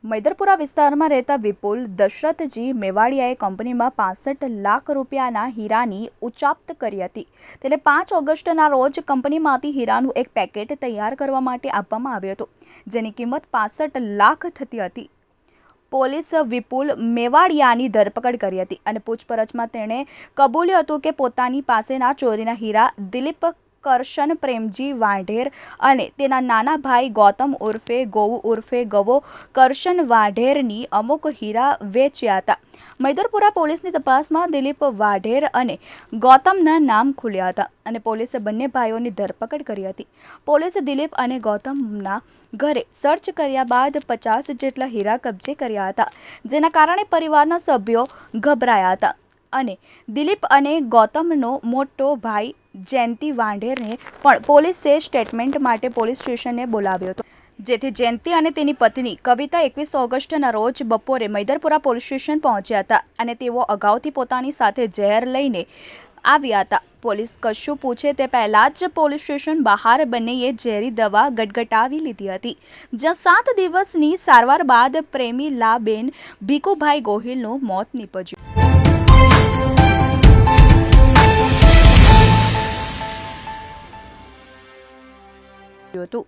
મૈદરપુરા વિસ્તારમાં રહેતા વિપુલ દશરથજી મેવાડિયાએ કંપનીમાં 65 લાખ રૂપિયાના હીરાની ઉચાપત કરી હતી। તેને 5 ઓગસ્ટના રોજ કંપનીમાંથી હીરાનું એક પેકેટ તૈયાર કરવા માટે આપવામાં આવ્યું હતું, જેની કિંમત 65 લાખ થતી હતી। પોલીસે વિપુલ મેવાડિયાની ધરપકડ કરી હતી અને પૂછપરછમાં તેણે કબૂલ્યું હતું કે પોતાની પાસેના ચોરીના હીરા દિલીપ કરશન પ્રેમજી વાઢેર અને તેના નાના ભાઈ ગૌતમ ઉર્ફે ગોવુ ઉર્ફે ગવો કરશન વાઢેરની અમુક હીરા વેચ્યા હતા। મૈદરપુરા પોલીસની તપાસમાં દિલીપ વાઢેર અને ગૌતમના નામ ખુલ્યા હતા અને પોલીસે બંને ભાઈઓની ધરપકડ કરી હતી। પોલીસે દિલીપ અને ગૌતમના ઘરે સર્ચ કર્યા બાદ 50 જેટલા હીરા કબજે કર્યા હતા, જેના કારણે પરિવારના સભ્યો ગભરાયા હતા અને દિલીપ અને ગૌતમનો મોટો ભાઈ જયંતિ વાઢેરને પણ પોલીસે સ્ટેટમેન્ટ માટે પોલીસ સ્ટેશને બોલાવ્યો હતો, જેથી જયંતિ અને તેની પત્ની કવિતા 21 ઓગસ્ટના રોજ બપોરે મૈદરપુરા પોલીસ સ્ટેશન પહોંચ્યા હતા અને તેઓ અગાઉથી પોતાની સાથે ઝેર લઈને આવ્યા હતા। પોલીસ કશું પૂછે તે પહેલાં જ પોલીસ સ્ટેશન બહાર બંનેએ ઝેરી દવા ગટગટાવી લીધી હતી, જ્યાં 7 દિવસની સારવાર બાદ પ્રેમીલાબેન ભીખુભાઈ ગોહિલનું મોત નીપજ્યું।